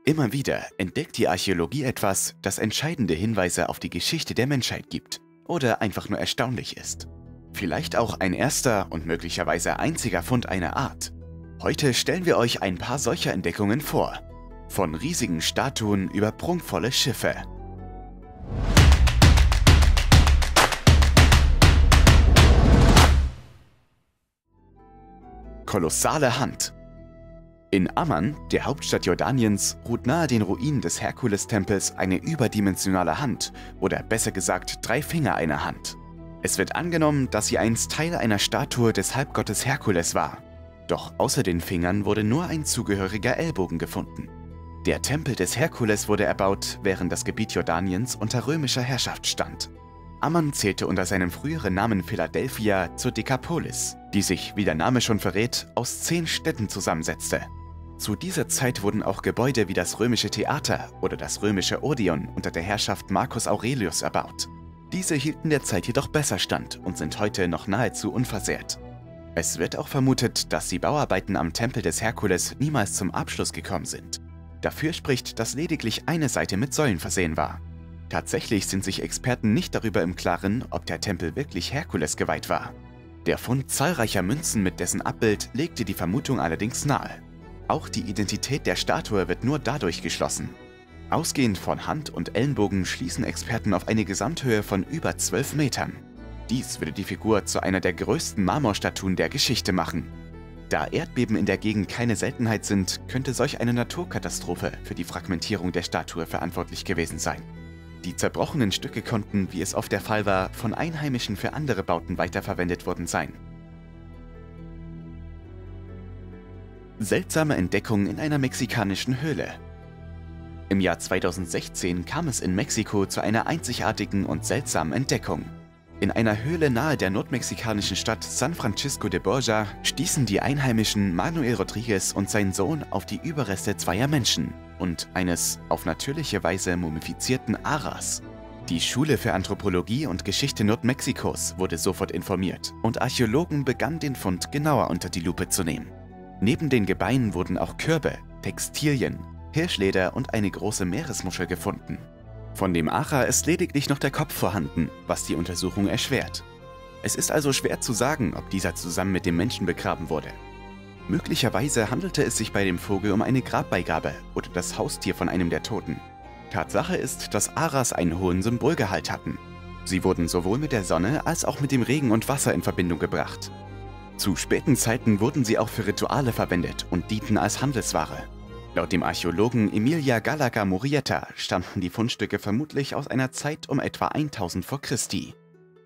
Immer wieder entdeckt die Archäologie etwas, das entscheidende Hinweise auf die Geschichte der Menschheit gibt oder einfach nur erstaunlich ist. Vielleicht auch ein erster und möglicherweise einziger Fund einer Art. Heute stellen wir euch ein paar solcher Entdeckungen vor. Von riesigen Statuen über prunkvolle Schiffe. Kolossale Hand. In Amman, der Hauptstadt Jordaniens, ruht nahe den Ruinen des Herkulestempels eine überdimensionale Hand, oder besser gesagt 3 Finger einer Hand. Es wird angenommen, dass sie einst Teil einer Statue des Halbgottes Herkules war. Doch außer den Fingern wurde nur ein zugehöriger Ellbogen gefunden. Der Tempel des Herkules wurde erbaut, während das Gebiet Jordaniens unter römischer Herrschaft stand. Amman zählte unter seinem früheren Namen Philadelphia zur Dekapolis, die sich, wie der Name schon verrät, aus 10 Städten zusammensetzte. Zu dieser Zeit wurden auch Gebäude wie das römische Theater oder das römische Odeon unter der Herrschaft Marcus Aurelius erbaut. Diese hielten der Zeit jedoch besser stand und sind heute noch nahezu unversehrt. Es wird auch vermutet, dass die Bauarbeiten am Tempel des Herkules niemals zum Abschluss gekommen sind. Dafür spricht, dass lediglich eine Seite mit Säulen versehen war. Tatsächlich sind sich Experten nicht darüber im Klaren, ob der Tempel wirklich Herkules geweiht war. Der Fund zahlreicher Münzen mit dessen Abbild legte die Vermutung allerdings nahe. Auch die Identität der Statue wird nur dadurch geschlossen. Ausgehend von Hand und Ellenbogen schließen Experten auf eine Gesamthöhe von über 12 Metern. Dies würde die Figur zu einer der größten Marmorstatuen der Geschichte machen. Da Erdbeben in der Gegend keine Seltenheit sind, könnte solch eine Naturkatastrophe für die Fragmentierung der Statue verantwortlich gewesen sein. Die zerbrochenen Stücke konnten, wie es oft der Fall war, von Einheimischen für andere Bauten weiterverwendet worden sein. Seltsame Entdeckung in einer mexikanischen Höhle. Im Jahr 2016 kam es in Mexiko zu einer einzigartigen und seltsamen Entdeckung. In einer Höhle nahe der nordmexikanischen Stadt San Francisco de Borja stießen die Einheimischen Manuel Rodriguez und sein Sohn auf die Überreste zweier Menschen und eines auf natürliche Weise mumifizierten Aras. Die Schule für Anthropologie und Geschichte Nordmexikos wurde sofort informiert und Archäologen begannen den Fund genauer unter die Lupe zu nehmen. Neben den Gebeinen wurden auch Körbe, Textilien, Hirschleder und eine große Meeresmuschel gefunden. Von dem Ara ist lediglich noch der Kopf vorhanden, was die Untersuchung erschwert. Es ist also schwer zu sagen, ob dieser zusammen mit dem Menschen begraben wurde. Möglicherweise handelte es sich bei dem Vogel um eine Grabbeigabe oder das Haustier von einem der Toten. Tatsache ist, dass Aras einen hohen Symbolgehalt hatten. Sie wurden sowohl mit der Sonne als auch mit dem Regen und Wasser in Verbindung gebracht. Zu späten Zeiten wurden sie auch für Rituale verwendet und dienten als Handelsware. Laut dem Archäologen Emilia Gallagher Murrieta stammten die Fundstücke vermutlich aus einer Zeit um etwa 1000 vor Christi.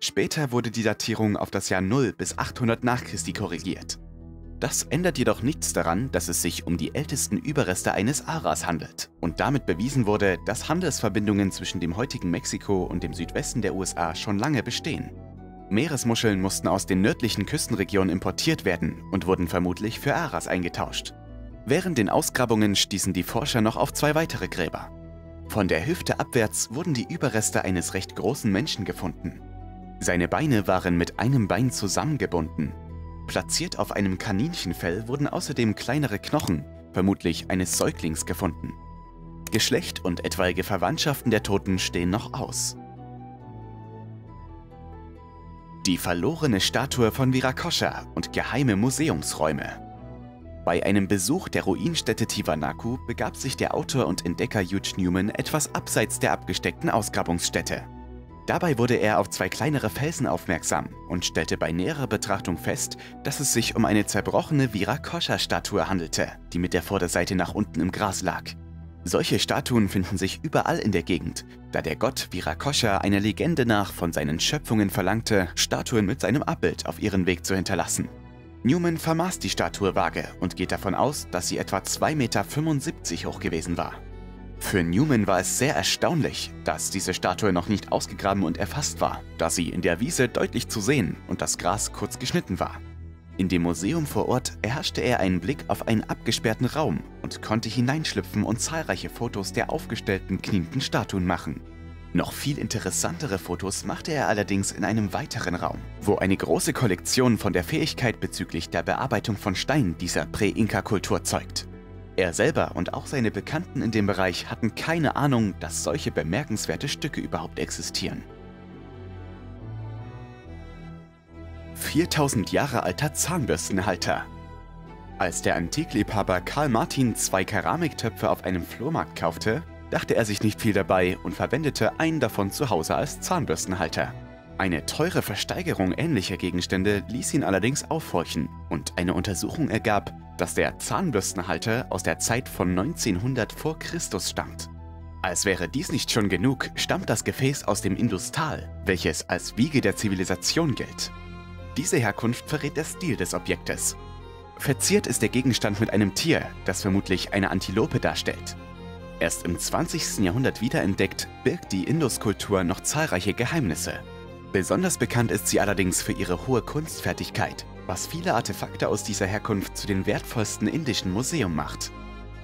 Später wurde die Datierung auf das Jahr 0 bis 800 nach Christi korrigiert. Das ändert jedoch nichts daran, dass es sich um die ältesten Überreste eines Aras handelt und damit bewiesen wurde, dass Handelsverbindungen zwischen dem heutigen Mexiko und dem Südwesten der USA schon lange bestehen. Meeresmuscheln mussten aus den nördlichen Küstenregionen importiert werden und wurden vermutlich für Aras eingetauscht. Während den Ausgrabungen stießen die Forscher noch auf 2 weitere Gräber. Von der Hüfte abwärts wurden die Überreste eines recht großen Menschen gefunden. Seine Beine waren mit einem Bein zusammengebunden. Platziert auf einem Kaninchenfell wurden außerdem kleinere Knochen, vermutlich eines Säuglings, gefunden. Geschlecht und etwaige Verwandtschaften der Toten stehen noch aus. Die verlorene Statue von Viracocha und geheime Museumsräume. Bei einem Besuch der Ruinenstätte Tiwanaku begab sich der Autor und Entdecker Hugh Newman etwas abseits der abgesteckten Ausgrabungsstätte. Dabei wurde er auf 2 kleinere Felsen aufmerksam und stellte bei näherer Betrachtung fest, dass es sich um eine zerbrochene Viracocha-Statue handelte, die mit der Vorderseite nach unten im Gras lag. Solche Statuen finden sich überall in der Gegend, da der Gott Viracocha einer Legende nach von seinen Schöpfungen verlangte, Statuen mit seinem Abbild auf ihren Weg zu hinterlassen. Newman vermaß die Statue vage und geht davon aus, dass sie etwa 2,75 Meter hoch gewesen war. Für Newman war es sehr erstaunlich, dass diese Statue noch nicht ausgegraben und erfasst war, da sie in der Wiese deutlich zu sehen und das Gras kurz geschnitten war. In dem Museum vor Ort erhaschte er einen Blick auf einen abgesperrten Raum und konnte hineinschlüpfen und zahlreiche Fotos der aufgestellten knienden Statuen machen. Noch viel interessantere Fotos machte er allerdings in einem weiteren Raum, wo eine große Kollektion von der Fähigkeit bezüglich der Bearbeitung von Stein dieser Prä-Inka-Kultur zeugt. Er selber und auch seine Bekannten in dem Bereich hatten keine Ahnung, dass solche bemerkenswerte Stücke überhaupt existieren. 4000 Jahre alter Zahnbürstenhalter. Als der Antikliebhaber Karl Martin 2 Keramiktöpfe auf einem Flohmarkt kaufte, dachte er sich nicht viel dabei und verwendete einen davon zu Hause als Zahnbürstenhalter. Eine teure Versteigerung ähnlicher Gegenstände ließ ihn allerdings aufhorchen und eine Untersuchung ergab, dass der Zahnbürstenhalter aus der Zeit von 1900 vor Christus stammt. Als wäre dies nicht schon genug, stammt das Gefäß aus dem Industal, welches als Wiege der Zivilisation gilt. Diese Herkunft verrät der Stil des Objektes. Verziert ist der Gegenstand mit einem Tier, das vermutlich eine Antilope darstellt. Erst im 20. Jahrhundert wiederentdeckt, birgt die Induskultur noch zahlreiche Geheimnisse. Besonders bekannt ist sie allerdings für ihre hohe Kunstfertigkeit, was viele Artefakte aus dieser Herkunft zu den wertvollsten indischen Museum macht.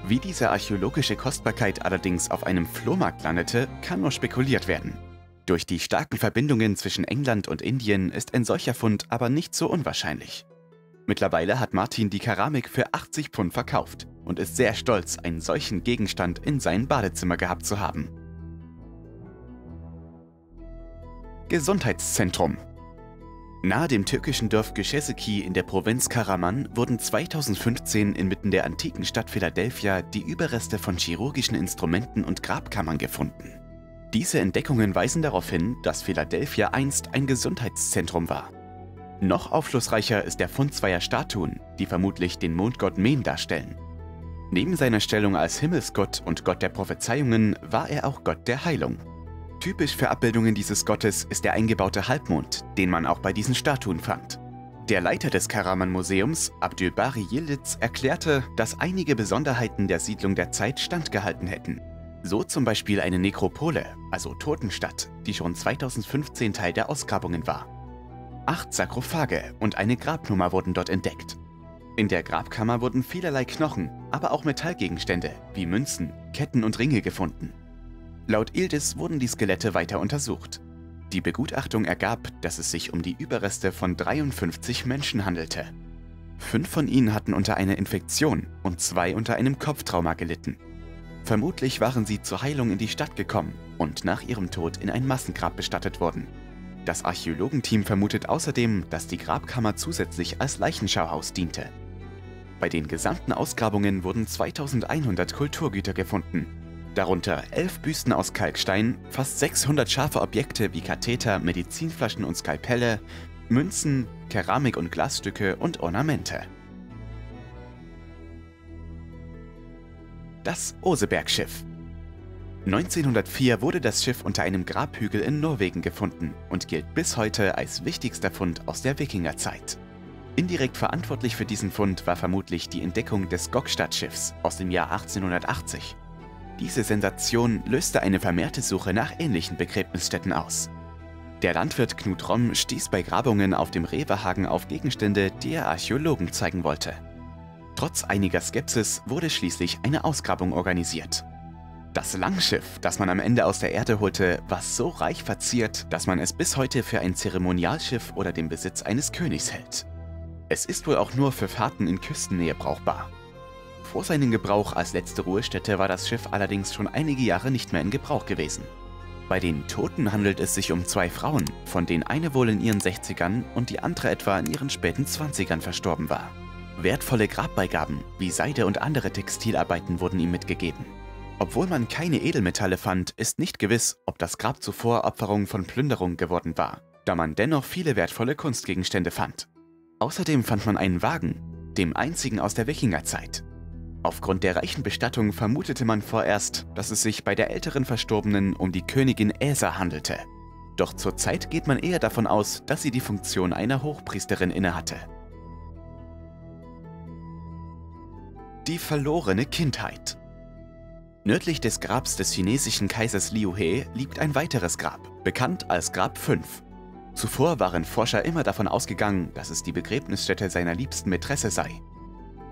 Wie diese archäologische Kostbarkeit allerdings auf einem Flohmarkt landete, kann nur spekuliert werden. Durch die starken Verbindungen zwischen England und Indien ist ein solcher Fund aber nicht so unwahrscheinlich. Mittlerweile hat Martin die Keramik für 80 Pfund verkauft und ist sehr stolz, einen solchen Gegenstand in seinem Badezimmer gehabt zu haben. Gesundheitszentrum. Nahe dem türkischen Dorf Gescheseki in der Provinz Karaman wurden 2015 inmitten der antiken Stadt Philadelphia die Überreste von chirurgischen Instrumenten und Grabkammern gefunden. Diese Entdeckungen weisen darauf hin, dass Philadelphia einst ein Gesundheitszentrum war. Noch aufschlussreicher ist der Fund zweier Statuen, die vermutlich den Mondgott Men darstellen. Neben seiner Stellung als Himmelsgott und Gott der Prophezeiungen war er auch Gott der Heilung. Typisch für Abbildungen dieses Gottes ist der eingebaute Halbmond, den man auch bei diesen Statuen fand. Der Leiter des Karaman-Museums, Abdülbari Yildiz, erklärte, dass einige Besonderheiten der Siedlung der Zeit standgehalten hätten. So zum Beispiel eine Nekropole, also Totenstadt, die schon 2015 Teil der Ausgrabungen war. 8 Sarkophage und eine Grabnummer wurden dort entdeckt. In der Grabkammer wurden vielerlei Knochen, aber auch Metallgegenstände wie Münzen, Ketten und Ringe gefunden. Laut Yildiz wurden die Skelette weiter untersucht. Die Begutachtung ergab, dass es sich um die Überreste von 53 Menschen handelte. 5 von ihnen hatten unter einer Infektion und 2 unter einem Kopftrauma gelitten. Vermutlich waren sie zur Heilung in die Stadt gekommen und nach ihrem Tod in ein Massengrab bestattet worden. Das Archäologenteam vermutet außerdem, dass die Grabkammer zusätzlich als Leichenschauhaus diente. Bei den gesamten Ausgrabungen wurden 2100 Kulturgüter gefunden, darunter 11 Büsten aus Kalkstein, fast 600 scharfe Objekte wie Katheter, Medizinflaschen und Skalpelle, Münzen, Keramik- und Glasstücke und Ornamente. Das Osebergschiff. 1904 wurde das Schiff unter einem Grabhügel in Norwegen gefunden und gilt bis heute als wichtigster Fund aus der Wikingerzeit. Indirekt verantwortlich für diesen Fund war vermutlich die Entdeckung des Gokstad-Schiffs aus dem Jahr 1880. Diese Sensation löste eine vermehrte Suche nach ähnlichen Begräbnisstätten aus. Der Landwirt Knut Romm stieß bei Grabungen auf dem Rewehagen auf Gegenstände, die er Archäologen zeigen wollte. Trotz einiger Skepsis wurde schließlich eine Ausgrabung organisiert. Das Langschiff, das man am Ende aus der Erde holte, war so reich verziert, dass man es bis heute für ein Zeremonialschiff oder den Besitz eines Königs hält. Es ist wohl auch nur für Fahrten in Küstennähe brauchbar. Vor seinem Gebrauch als letzte Ruhestätte war das Schiff allerdings schon einige Jahre nicht mehr in Gebrauch gewesen. Bei den Toten handelt es sich um 2 Frauen, von denen eine wohl in ihren 60ern und die andere etwa in ihren späten 20ern verstorben war. Wertvolle Grabbeigaben wie Seide und andere Textilarbeiten wurden ihm mitgegeben. Obwohl man keine Edelmetalle fand, ist nicht gewiss, ob das Grab zuvor Opferung von Plünderung geworden war, da man dennoch viele wertvolle Kunstgegenstände fand. Außerdem fand man einen Wagen, dem einzigen aus der Wikingerzeit. Aufgrund der reichen Bestattung vermutete man vorerst, dass es sich bei der älteren Verstorbenen um die Königin Äsa handelte. Doch zurzeit geht man eher davon aus, dass sie die Funktion einer Hochpriesterin innehatte. Die verlorene Kindheit. Nördlich des Grabs des chinesischen Kaisers Liu He liegt ein weiteres Grab, bekannt als Grab 5. Zuvor waren Forscher immer davon ausgegangen, dass es die Begräbnisstätte seiner liebsten Mätresse sei.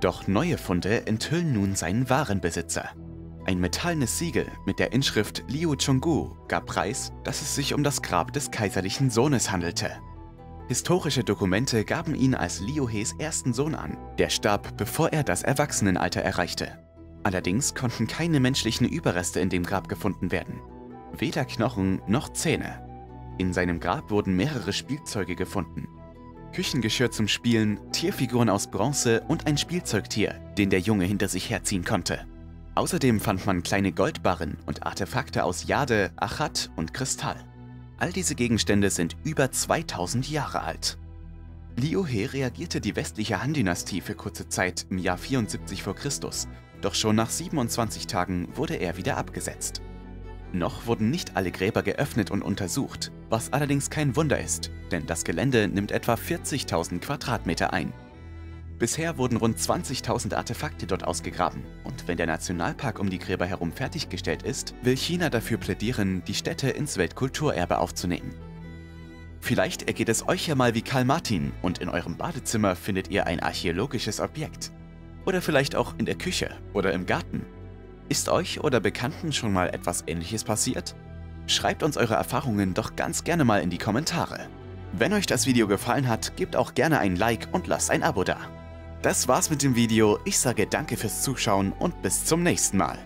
Doch neue Funde enthüllen nun seinen wahren Besitzer. Ein metallenes Siegel mit der Inschrift Liu Chonggu gab preis, dass es sich um das Grab des kaiserlichen Sohnes handelte. Historische Dokumente gaben ihn als Liu Hes ersten Sohn an, der starb, bevor er das Erwachsenenalter erreichte. Allerdings konnten keine menschlichen Überreste in dem Grab gefunden werden. Weder Knochen noch Zähne. In seinem Grab wurden mehrere Spielzeuge gefunden. Küchengeschirr zum Spielen, Tierfiguren aus Bronze und ein Spielzeugtier, den der Junge hinter sich herziehen konnte. Außerdem fand man kleine Goldbarren und Artefakte aus Jade, Achat und Kristall. All diese Gegenstände sind über 2000 Jahre alt. Liu He reagierte die westliche Han-Dynastie für kurze Zeit im Jahr 74 v. Chr., doch schon nach 27 Tagen wurde er wieder abgesetzt. Noch wurden nicht alle Gräber geöffnet und untersucht, was allerdings kein Wunder ist, denn das Gelände nimmt etwa 40.000 Quadratmeter ein. Bisher wurden rund 20.000 Artefakte dort ausgegraben und wenn der Nationalpark um die Gräber herum fertiggestellt ist, will China dafür plädieren, die Stätte ins Weltkulturerbe aufzunehmen. Vielleicht ergeht es euch ja mal wie Karl Martin und in eurem Badezimmer findet ihr ein archäologisches Objekt. Oder vielleicht auch in der Küche oder im Garten. Ist euch oder Bekannten schon mal etwas Ähnliches passiert? Schreibt uns eure Erfahrungen doch ganz gerne mal in die Kommentare. Wenn euch das Video gefallen hat, gebt auch gerne ein Like und lasst ein Abo da. Das war's mit dem Video, ich sage danke fürs Zuschauen und bis zum nächsten Mal.